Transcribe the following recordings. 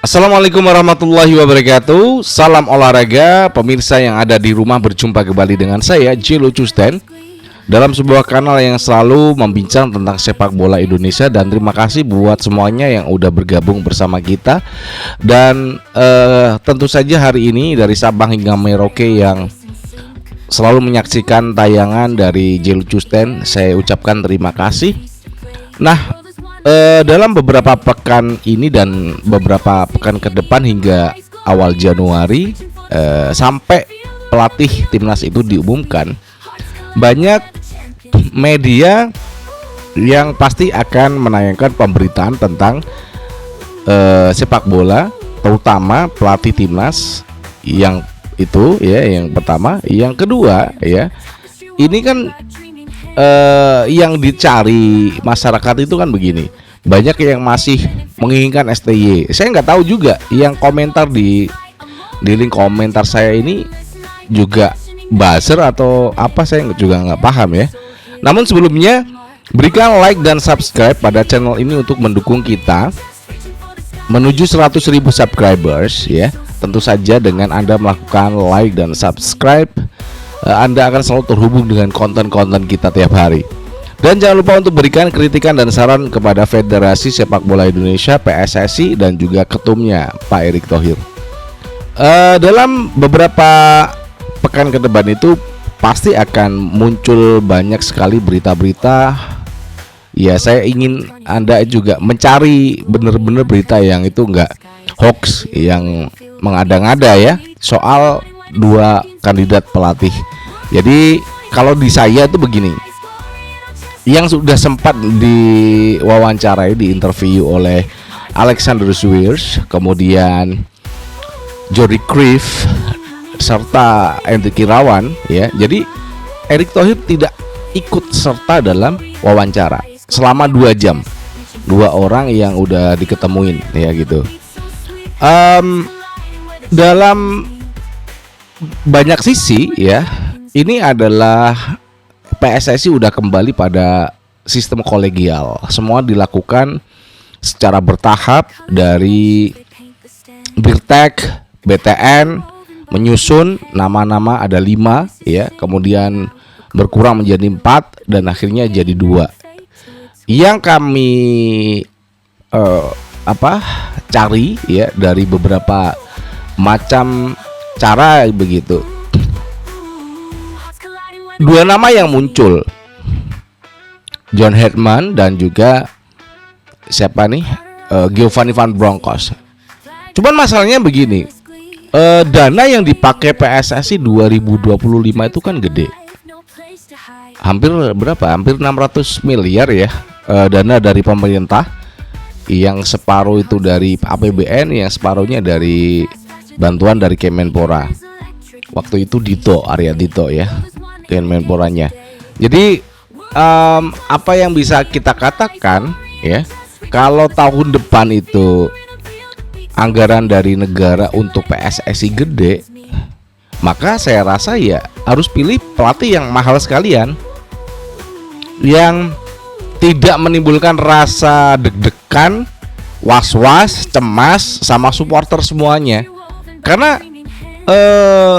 Assalamualaikum warahmatullahi wabarakatuh. Salam olahraga, pemirsa yang ada di rumah, berjumpa kembali dengan saya Jelo Custen dalam sebuah kanal yang selalu membincang tentang sepak bola Indonesia. Dan terima kasih buat semuanya yang udah bergabung bersama kita. Dan tentu saja hari ini dari Sabang hingga Merauke yang selalu menyaksikan tayangan dari Jelo Custen, saya ucapkan terima kasih. Nah, dalam beberapa pekan ini dan beberapa pekan ke depan hingga awal Januari, sampai pelatih timnas itu diumumkan, banyak media yang pasti akan menayangkan pemberitaan tentang sepak bola, terutama pelatih timnas. Yang itu ya, yang pertama. Yang kedua ya, ini kan yang dicari masyarakat itu kan begini, banyak yang masih menginginkan STY. Saya nggak tahu juga yang komentar di link komentar saya ini juga buzzer atau apa, saya juga nggak paham ya. Namun sebelumnya, berikan like dan subscribe pada channel ini untuk mendukung kita menuju 100.000 subscribers ya. Tentu saja dengan Anda melakukan like dan subscribe, Anda akan selalu terhubung dengan konten-konten kita tiap hari. Dan jangan lupa untuk berikan kritikan dan saran kepada Federasi Sepak Bola Indonesia PSSI dan juga ketumnya Pak Erick Thohir. Dalam beberapa pekan ke depan itu pasti akan muncul banyak sekali berita-berita. Ya, saya ingin Anda juga mencari benar-benar berita yang itu enggak hoax, yang mengada-ngada ya, soal dua kandidat pelatih. Jadi kalau di saya itu begini, yang sudah sempat diwawancarai, diinterview oleh Alexander Swiers, kemudian Jordi Cruyff serta Hendrik Irawan ya. Jadi Erick Thohir tidak ikut serta dalam wawancara selama 2 jam. Dua orang yang udah diketemuin ya gitu. Dalam banyak sisi ya, ini adalah PSSI udah kembali pada sistem kolegial. Semua dilakukan secara bertahap, dari Birtek, BTN menyusun nama-nama ada 5 ya, kemudian berkurang menjadi 4 dan akhirnya jadi 2. Yang kami cari ya dari beberapa macam cara begitu. 2 nama yang muncul, John Herdman dan juga siapa nih, Giovanni Van Bronckhorst. Cuman masalahnya begini, dana yang dipakai PSSI 2025 itu kan gede. Hampir berapa? Hampir 600 miliar ya, dana dari pemerintah, yang separuh itu dari APBN, yang separuhnya dari bantuan dari Kemenpora. Waktu itu Dito, Arya Dito ya, Kemenporanya. Jadi apa yang bisa kita katakan ya, kalau tahun depan itu anggaran dari negara untuk PSSI gede, maka saya rasa ya harus pilih pelatih yang mahal sekalian, yang tidak menimbulkan rasa deg-degan, was-was, cemas sama supporter semuanya. Karena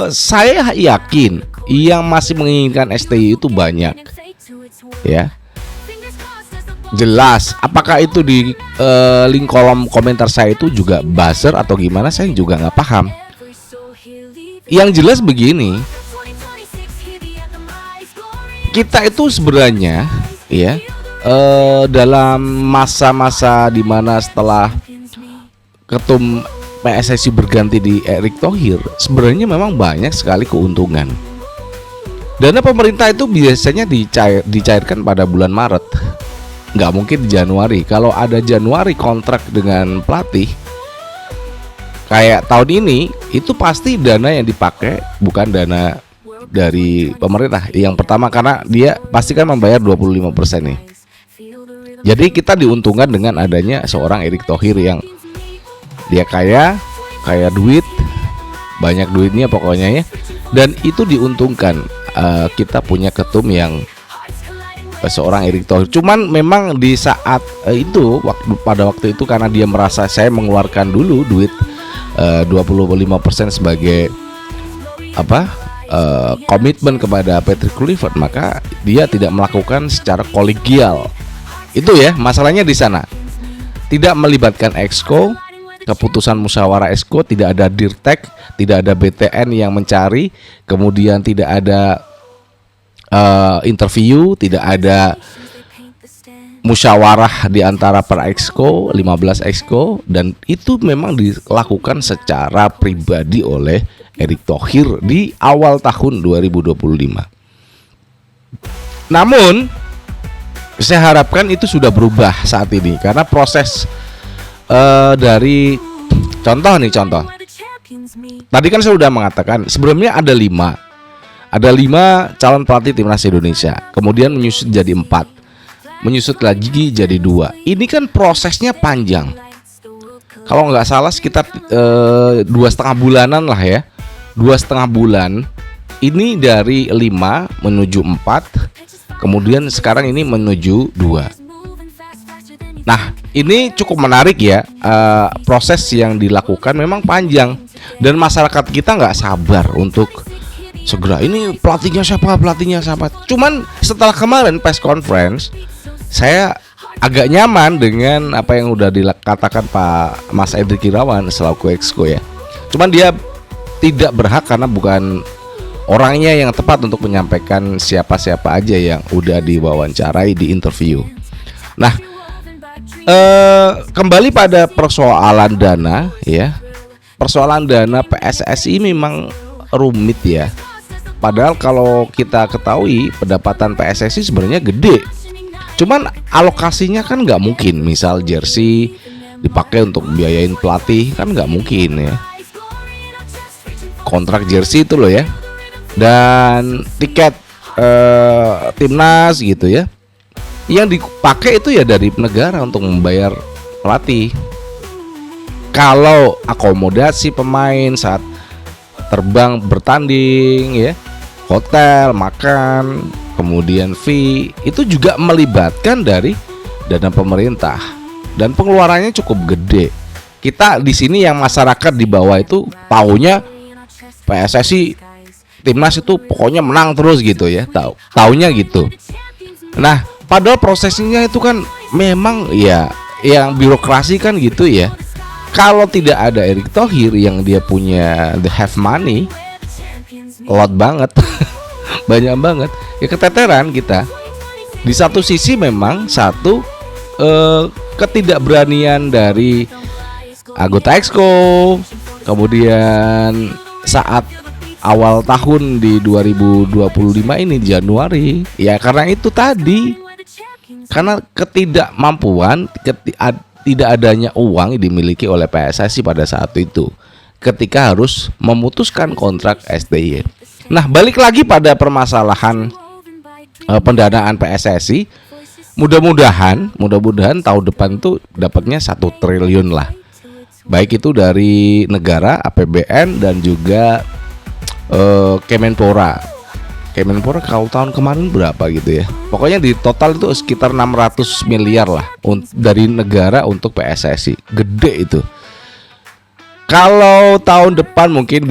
saya yakin yang masih menginginkan STY itu banyak ya. Jelas, apakah itu di link kolom komentar saya itu juga buzzer atau gimana, saya juga nggak paham. Yang jelas begini, kita itu sebenarnya ya, dalam masa-masa dimana setelah ketum PSSI berganti di Erick Thohir, sebenarnya memang banyak sekali keuntungan. Dana pemerintah itu biasanya dicairkan pada bulan Maret, nggak mungkin di Januari. Kalau ada Januari kontrak dengan pelatih kayak tahun ini, itu pasti dana yang dipakai bukan dana dari pemerintah. Yang pertama, karena dia pasti kan membayar 25% nih. Jadi kita diuntungkan dengan adanya seorang Erick Thohir yang dia kaya duit, banyak duitnya pokoknya ya. Dan itu diuntungkan, kita punya ketum yang seorang Erick Thohir. Cuman memang di saat itu pada waktu itu karena dia merasa saya mengeluarkan dulu duit 25% sebagai komitmen kepada Patrick Kluivert, maka dia tidak melakukan secara kolegial. Itu ya masalahnya di sana. Tidak melibatkan exco, keputusan musyawarah exco, tidak ada dirtek, tidak ada BTN yang mencari, kemudian tidak ada interview, tidak ada musyawarah di antara para exco, 15 exco, dan itu memang dilakukan secara pribadi oleh Erick Thohir di awal tahun 2025. Namun saya harapkan itu sudah berubah saat ini karena proses dari contoh. Tadi kan saya sudah mengatakan sebelumnya ada 5 calon pelatih timnas Indonesia, kemudian menyusut jadi 4, menyusut lagi jadi 2. Ini kan prosesnya panjang. Kalau nggak salah sekitar 2,5 bulanan lah ya. 2,5 bulan. Ini dari 5 menuju 4, kemudian sekarang ini menuju 2. Nah, ini cukup menarik ya. Proses yang dilakukan memang panjang dan masyarakat kita nggak sabar untuk segera ini pelatihnya siapa. Cuman setelah kemarin press conference, saya agak nyaman dengan apa yang udah dikatakan Pak Mas Edric Irawan selaku exco ya. Cuman dia tidak berhak karena bukan orangnya yang tepat untuk menyampaikan siapa-siapa aja yang udah diwawancarai di interview. Nah, kembali pada persoalan dana ya. Persoalan dana PSSI memang rumit ya. Padahal kalau kita ketahui pendapatan PSSI sebenarnya gede. Cuman alokasinya kan nggak mungkin. Misal jersey dipakai untuk biayain pelatih kan nggak mungkin ya. Kontrak jersey itu loh ya. Dan tiket timnas gitu ya. Yang dipakai itu ya dari negara untuk membayar pelatih. Kalau akomodasi pemain saat terbang bertanding ya, hotel, makan, kemudian fee, itu juga melibatkan dari dana pemerintah dan pengeluarannya cukup gede. Kita di sini yang masyarakat di bawah itu taunya PSSI timnas itu pokoknya menang terus gitu ya, taunya gitu. Nah, padahal prosesnya itu kan memang ya yang birokrasi kan gitu ya. Kalau tidak ada Erick Thohir yang dia punya the have money, lot banget, banyak banget, ya keteteran kita. Di satu sisi memang ketidakberanian dari anggota exco, kemudian saat awal tahun di 2025 ini di Januari, ya karena itu tadi, karena ketidakmampuan, tidak adanya uang yang dimiliki oleh PSSI pada saat itu ketika harus memutuskan kontrak STY. Nah, balik lagi pada permasalahan pendanaan PSSI, mudah-mudahan tahun depan tuh dapatnya 1 triliun lah, baik itu dari negara, APBN dan juga Kemenpora kalau tahun kemarin berapa gitu ya. Pokoknya di total itu sekitar 600 miliar lah dari negara untuk PSSI. Gede itu. Kalau tahun depan mungkin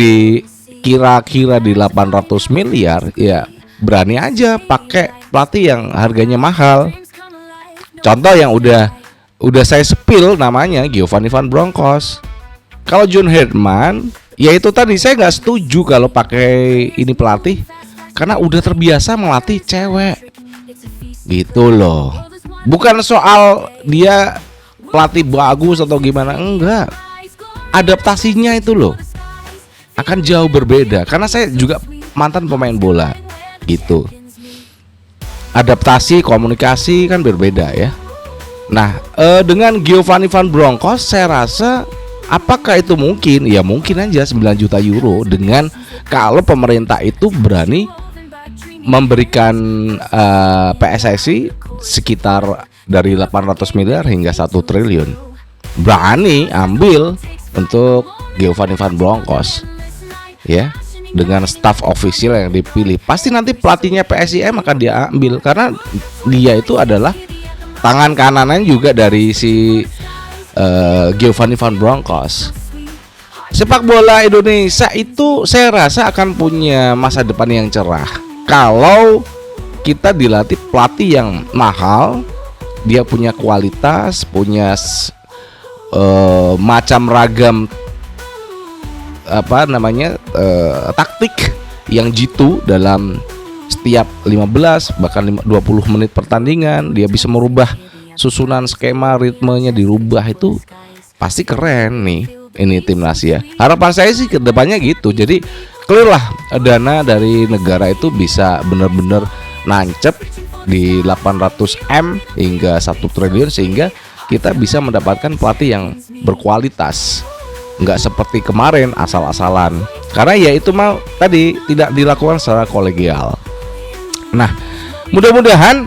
kira-kira di 800 miliar, ya berani aja pakai pelatih yang harganya mahal. Contoh yang udah saya spill namanya Giovanni Van Bronckhorst. Kalau John Herdman, ya itu tadi saya nggak setuju kalau pakai ini pelatih karena udah terbiasa melatih cewek gitu loh. Bukan soal dia pelatih bagus atau gimana, enggak. Adaptasinya itu loh akan jauh berbeda. Karena saya juga mantan pemain bola gitu. Adaptasi, komunikasi kan berbeda ya. Nah, dengan Giovanni Van Bronckhorst saya rasa apakah itu mungkin? Ya mungkin aja 9 juta euro dengan kalau pemerintah itu berani memberikan PSSI sekitar dari 800 miliar hingga 1 triliun. Berani ambil untuk Giovanni Van Bronckhorst ya. dengan staf official yang dipilih, pasti nanti pelatihnya PSIM akan dia ambil karena dia itu adalah tangan kanannya juga dari si Giovanni Van Bronckhorst. Sepak bola Indonesia itu saya rasa akan punya masa depan yang cerah kalau kita dilatih pelatih yang mahal, dia punya kualitas, punya macam ragam taktik yang jitu dalam setiap 15 bahkan 20 menit pertandingan. Dia bisa merubah susunan skema, ritmenya dirubah, itu pasti keren nih ini timnas ya. Harapan saya sih ke depannya gitu. Jadi clear lah, dana dari negara itu bisa benar-benar nancep di 800 M hingga 1 triliun sehingga kita bisa mendapatkan pelatih yang berkualitas, nggak seperti kemarin asal-asalan. Karena ya itu mau tadi tidak dilakukan secara kolegial. Nah, mudah-mudahan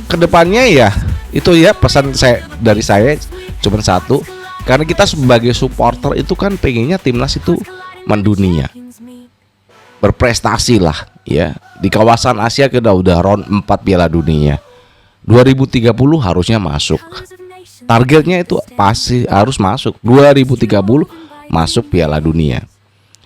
kedepannya ya itu ya pesan dari saya cuma satu. Karena kita sebagai supporter itu kan pengennya timnas itu mendunia, berprestasi lah ya. Di kawasan Asia kita udah round 4 Piala Dunia, 2030 harusnya masuk. Targetnya itu pasti harus masuk 2030 masuk Piala Dunia.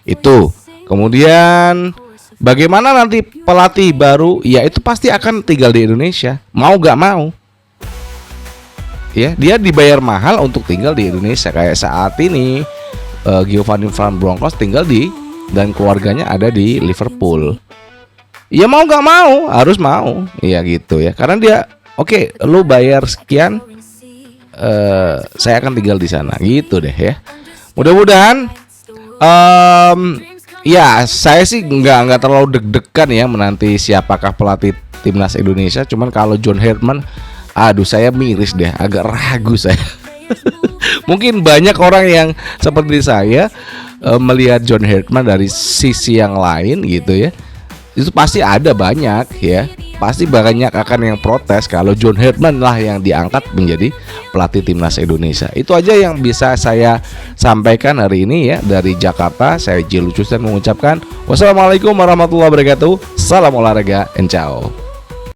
Itu. Kemudian bagaimana nanti pelatih baru? Ya itu pasti akan tinggal di Indonesia, mau gak mau. Ya, dia dibayar mahal untuk tinggal di Indonesia. Kayak saat ini Giovanni Van Bronckhorst tinggal dan keluarganya ada di Liverpool. Ya mau gak mau, harus mau. Ya gitu ya. Karena dia oke, lu bayar sekian, saya akan tinggal di sana. Gitu deh ya. Mudah-mudahan ya saya sih nggak terlalu deg-degan ya menanti siapakah pelatih timnas Indonesia. Cuman kalau John Herdman, aduh saya miris deh, agak ragu saya. Mungkin banyak orang yang seperti saya melihat John Herdman dari sisi yang lain gitu ya. Itu pasti ada banyak ya, pasti banyak akan yang protes kalau John Herdman lah yang diangkat menjadi pelatih timnas Indonesia. Itu aja yang bisa saya sampaikan hari ini ya. Dari Jakarta, saya J. Lucius dan mengucapkan wassalamualaikum warahmatullahi wabarakatuh. Salam olahraga, and ciao.